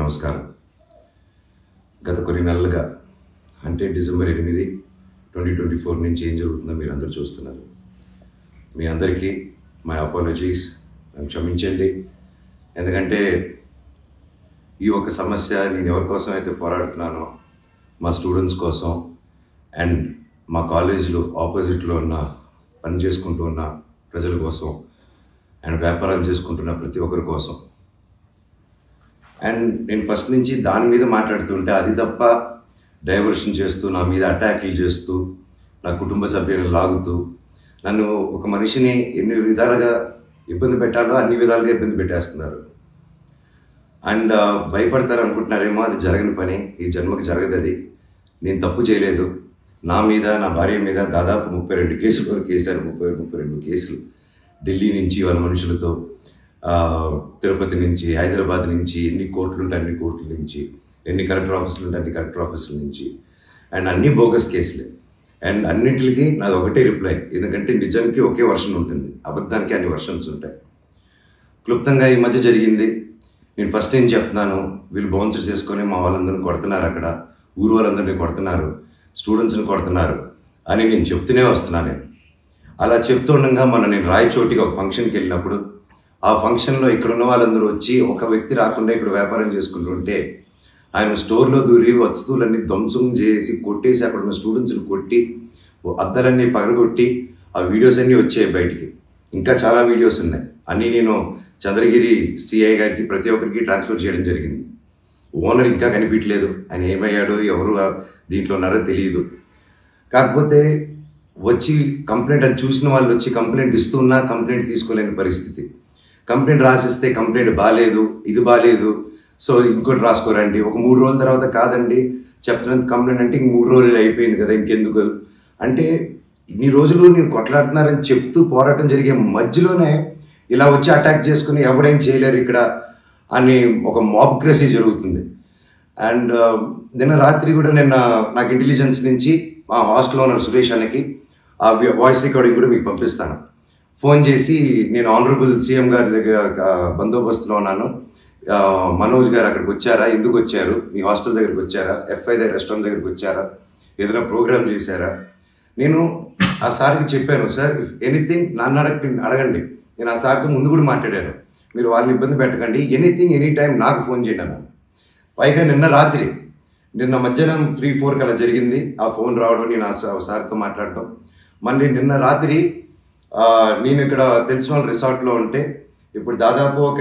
నమస్కారం. గత కొన్ని నెలలుగా అంటే డిసెంబర్ 8, 2024 నుంచి ఏం జరుగుతుందో మీరు అందరూ చూస్తున్నారు. మీ అందరికీ మై అపాలజీస్, నన్ను క్షమించండి. ఎందుకంటే ఈ ఒక్క సమస్య నేను ఎవరి కోసం అయితే పోరాడుతున్నానో మా స్టూడెంట్స్ కోసం అండ్ మా కాలేజీలో ఆపోజిట్లో ఉన్న పని చేసుకుంటూ ఉన్న ప్రజల కోసం అండ్ వ్యాపారాలు చేసుకుంటున్న ప్రతి ఒక్కరి కోసం. అండ్ నేను ఫస్ట్ నుంచి దాని మీద మాట్లాడుతుంటే అది తప్ప డైవర్షన్ చేస్తూ నా మీద అటాక్లు చేస్తూ నా కుటుంబ సభ్యులను లాగుతూ నన్ను ఒక మనిషిని ఎన్ని విధాలుగా ఇబ్బంది పెట్టాలో అన్ని విధాలుగా ఇబ్బంది పెట్టేస్తున్నారు. అండ్ భయపడతారు అనుకుంటున్నారేమో, అది జరగని పని, ఈ జన్మకి జరగదు. అది నేను తప్పు చేయలేదు. నా మీద, నా భార్య మీద దాదాపు 32 కేసుల వరకు వేశారు. 32 కేసులు ఢిల్లీ నుంచి వాళ్ళ మనుషులతో, తిరుపతి నుంచి, హైదరాబాద్ నుంచి, ఎన్ని కోర్టులు ఉంటే అన్ని కోర్టుల నుంచి, ఎన్ని కలెక్టర్ ఆఫీసులు ఉంటే అన్ని కలెక్టర్ ఆఫీసుల నుంచి, అండ్ అన్ని బోగస్ కేసులే. అండ్ అన్నింటికి నాది ఒకటే రిప్లై, ఎందుకంటే నిజానికి ఒకే వర్షన్ ఉంటుంది, అబద్ధానికి అన్ని వర్షన్స్ ఉంటాయి. క్లుప్తంగా ఈ మధ్య జరిగింది. నేను ఫస్ట్ ఏం చెప్తున్నాను, వీళ్ళు బౌన్సర్స్ చేసుకొని మా వాళ్ళందరినీ కొడుతున్నారు, అక్కడ ఊరు వాళ్ళందరినీ కొడుతున్నారు, స్టూడెంట్స్ని కొడుతున్నారు అని నేను చెప్తూనే వస్తున్నాను. నేను అలా చెప్తుండగా నేను రాయచోటికి ఒక ఫంక్షన్కి వెళ్ళినప్పుడు ఆ ఫంక్షన్లో ఇక్కడ ఉన్న వాళ్ళందరూ వచ్చి ఒక వ్యక్తి రాకుండా ఇక్కడ వ్యాపారం చేసుకుంటుంటే ఆయన స్టోర్లో దూరి వస్తువులన్నీ ధ్వంసం చేసి కొట్టేసి అక్కడ ఉన్న స్టూడెంట్స్ని కొట్టి అద్దాలన్నీ పగలగొట్టి ఆ వీడియోస్ అన్నీ వచ్చాయి బయటికి. ఇంకా చాలా వీడియోస్ ఉన్నాయి. అన్నీ నేను చంద్రగిరి సిఐ గారికి ప్రతి ఒక్కరికి ట్రాన్స్ఫర్ చేయడం జరిగింది. ఓనర్ ఇంకా కనిపించలేదు, ఆయన ఏమయ్యాడో ఎవరు దీంట్లో ఉన్నారో తెలియదు. కాకపోతే వచ్చి కంప్లైంట్ అది చూసిన వాళ్ళు వచ్చి కంప్లైంట్ ఇస్తున్నా కంప్లైంట్ తీసుకోలేని పరిస్థితి. కంప్లైంట్ రాసిస్తే కంప్లైంట్ బాగాలేదు, ఇది బాగాలేదు, సో ఇంకోటి రాసుకోరండి. ఒక 3 రోజుల తర్వాత కాదండి చెప్తున్నంత కంప్లైంట్ అంటే ఇంక 3 రోజులు అయిపోయింది కదా, ఇంకెందుకు అంటే ఇన్ని రోజులు నేను కొట్లాడుతున్నారని చెప్తూ పోరాటం జరిగే మధ్యలోనే ఇలా వచ్చి అటాక్ చేసుకుని ఎవడేం చేయలేరు ఇక్కడ అని ఒక మాబ్క్రసీ జరుగుతుంది. అండ్ నిన్న రాత్రి కూడా నాకు ఇంటెలిజెన్స్ నుంచి మా హాస్టల్ ఓనర్ సురేష్ అన్నకి ఆ వాయిస్ రికార్డింగ్ కూడా మీకు పంపిస్తాను. ఫోన్ చేసి నేను ఆనరబుల్ సీఎం గారి దగ్గర బందోబస్తులో ఉన్నాను, మనోజ్ గారు అక్కడికి వచ్చారా, ఎందుకు వచ్చారు, మీ హాస్టల్ దగ్గరికి వచ్చారా, ఎఫ్ఐ దగ్గర రెస్టారెంట్ దగ్గరికి వచ్చారా, ఏదైనా ప్రోగ్రామ్ చేశారా. నేను ఆ సార్కి చెప్పాను, సార్ ఇఫ్ ఎనీథింగ్ నన్ను అడగండి. నేను ఆ సార్తో ముందు కూడా మాట్లాడాను, మీరు వాళ్ళని ఇబ్బంది పెట్టకండి, ఎనీథింగ్ ఎనీ టైం నాకు ఫోన్ చేయండి అన్నాను. పైగా నిన్న మధ్యాహ్నం 3-4 అలా జరిగింది ఆ ఫోన్ రావడం, నేను ఆ సార్తో మాట్లాడటం. మళ్ళీ నిన్న రాత్రి నేను ఇక్కడ తెలిసిన వాళ్ళ రిసార్ట్లో ఉంటే ఇప్పుడు దాదాపు ఒక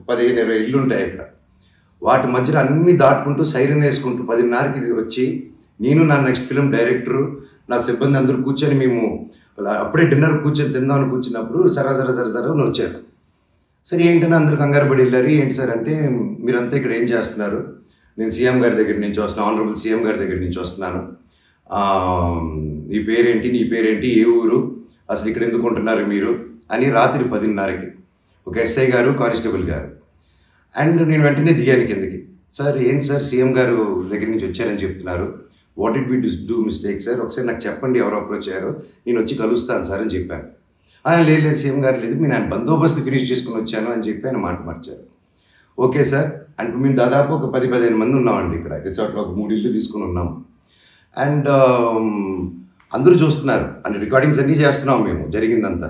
15-20 ఇల్లు ఉంటాయి ఇక్కడ. వాటి మధ్యలో అన్నీ దాటుకుంటూ సైరన్ వేసుకుంటూ 10:30కి వచ్చి నేను నా నెక్స్ట్ ఫిలిం డైరెక్టరు నా సిబ్బంది అందరూ కూర్చొని మేము అప్పుడే డిన్నర్ కూర్చొని తిందామని కూర్చున్నప్పుడు సరే అని వచ్చారు. సరే ఏంటని అందరూ కంగారు పడి వెళ్ళారు. ఏంటి సార్ అంటే, మీరంతా ఇక్కడ ఏం చేస్తున్నారు, నేను సీఎం గారి దగ్గర నుంచి వస్తున్నాను, ఆనరబుల్ సీఎం గారి దగ్గర నుంచి వస్తున్నాను, నీ పేరేంటి, ఏ ఊరు, అసలు ఇక్కడ ఎందుకు ఉంటున్నారు మీరు అని రాత్రి 10:30కి ఒక ఎస్ఐ గారు, కానిస్టేబుల్ గారు. అండ్ నేను వెంటనే దిగాను కిందకి. సార్ ఏంటి సార్ సీఎం గారు దగ్గర నుంచి వచ్చారని చెప్తున్నారు, what it we do mistake sir, ఒకసారి నాకు చెప్పండి ఎవరు అప్రోచ్ అయ్యారో, నేను వచ్చి కలుస్తాను సార్ అని చెప్పాను. లేదు సీఎం గారు లేదు, నేను ఆయన బందోబస్తు ఫినిష్ చేసుకుని వచ్చాను అని చెప్పి ఆయన మాట మార్చారు. ఓకే సార్ అంటే మేము దాదాపు ఒక 10-15 మంది ఉన్నామండి ఇక్కడ రిసార్ట్లో, ఒక 3 ఇల్లు తీసుకుని ఉన్నాము. అండ్ అందరూ చూస్తున్నారు, అంటే రికార్డింగ్స్ అన్నీ చేస్తున్నాము మేము జరిగిందంతా.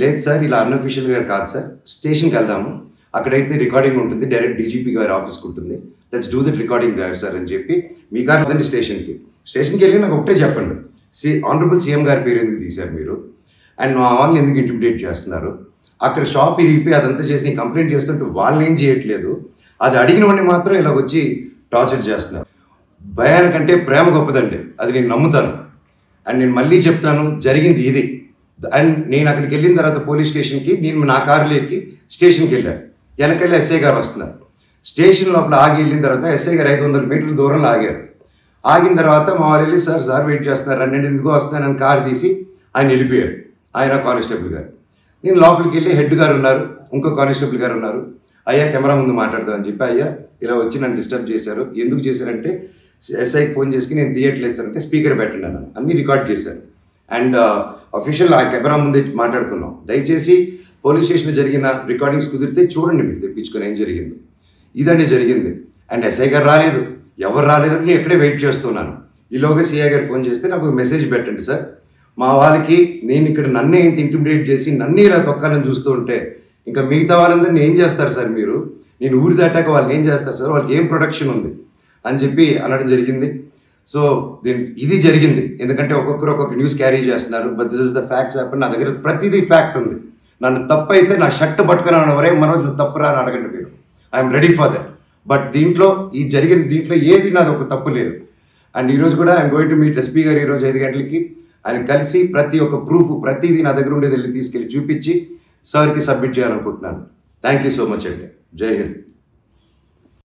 లేదు సార్ ఇలా అన్అఫీషియల్గా కాదు సార్, స్టేషన్కి వెళ్దాము, అక్కడైతే రికార్డింగ్ ఉంటుంది, డైరెక్ట్ డీజీపీ గారి ఆఫీస్కి ఉంటుంది, let's do that recording there sir అని చెప్పి మీ కారు వద్దండి స్టేషన్కి వెళ్ళి నాకు ఒకటే చెప్పండి, ఆనరబుల్ సీఎం గారి పేరు ఎందుకు తీశారు మీరు, అండ్ మా వాళ్ళని ఎందుకు ఇంటిమిడేట్ చేస్తున్నారు, అక్కడ షాప్ ఇరిగిపోయి అదంతా చేసి కంప్లైంట్ చేస్తుంటే వాళ్ళని ఏం చేయట్లేదు, అది అడిగిన వాడిని మాత్రం ఇలా వచ్చి టార్చర్ చేస్తున్నారు. భయానికంటే ప్రేమ గొప్పదండి, అది నేను నమ్ముతాను. అండ్ నేను మళ్ళీ చెప్తాను, జరిగింది ఇది. అండ్ నేను అక్కడికి వెళ్ళిన తర్వాత పోలీస్ స్టేషన్కి నేను నా కారులో ఎక్కి స్టేషన్కి వెళ్ళాను. వెనకెళ్ళి ఎస్ఐ గారు వస్తున్నారు. స్టేషన్ లోపల ఆగి వెళ్ళిన తర్వాత ఎస్ఐ గారు 500 మీటర్ల దూరంలో ఆగారు. ఆగిన తర్వాత మా వాళ్ళు వెళ్ళి సార్ వెయిట్ చేస్తున్నారు, 2 వస్తున్నానని కారు తీసి ఆయన వెళ్ళిపోయాడు, ఆయన కానిస్టేబుల్ గారు. నేను లోపలికి వెళ్ళి హెడ్ గారు ఉన్నారు, ఇంకో కానిస్టేబుల్ గారు ఉన్నారు. అయ్యా కెమెరా ముందు మాట్లాడదామని చెప్పి, అయ్యా ఇలా వచ్చి నన్ను డిస్టర్బ్ చేశారు, ఎందుకు చేశారంటే ఎస్ఐకి ఫోన్ చేసి నేను తీయట్లేదు సార్ అంటే స్పీకర్ పెట్టండి అన్నాను, అన్నీ రికార్డ్ చేశారు. అండ్ అఫీషియల్ ఆ కెమెరా ముందే మాట్లాడుకున్నాం. దయచేసి పోలీస్ స్టేషన్లో జరిగిన రికార్డింగ్స్ కుదిరితే చూడండి, మీరు తెప్పించుకొని ఏం జరిగిందో. ఇదండి జరిగింది. అండ్ ఎస్ఐ గారు రాలేదు, ఎవరు రాలేదని నేను ఇక్కడే వెయిట్ చేస్తున్నాను. ఈలోగా సిఐ గారు ఫోన్ చేస్తే నాకు మెసేజ్ పెట్టండి సార్, మా వాళ్ళకి నేను ఇక్కడ నన్నే ఇంత ఇంటిమిడేట్ చేసి నన్నే ఇలా తొక్కాలని చూస్తూ ఉంటే ఇంకా మిగతా వాళ్ళందరినీ ఏం చేస్తారు సార్ మీరు, నేను ఊరి దాటాక వాళ్ళని ఏం చేస్తారు సార్, వాళ్ళకి ఏం ప్రొటెక్షన్ ఉంది అని చెప్పి అనడం జరిగింది. సో ఇది జరిగింది. ఎందుకంటే ఒక్కొక్కరు ఒక్కొక్క న్యూస్ క్యారీ చేస్తున్నారు. But this is the facts happen. నా దగ్గర ప్రతిదీ ఫ్యాక్ట్ ఉంది. నన్ను తప్పు అయితే నా షర్ట్ పట్టుకున్నాను వరే మనోజ్ తప్పు రా అని అడగండి మీరు, I'm ready for that. But దీంట్లో దీంట్లో ఏది నాది ఒక తప్పు లేదు. అండ్ ఈరోజు కూడా I'm going to meet SP గారు ఈరోజు 5 గంటలకి. ఆయన కలిసి ప్రతి ఒక్క ప్రూఫ్ ప్రతిదీ నా దగ్గర ఉండేది వెళ్ళి తీసుకెళ్ళి చూపించి సార్కి సబ్మిట్ చేయాలనుకుంటున్నాను. థ్యాంక్ యూ సో మచ్ అండి. జై హింద్.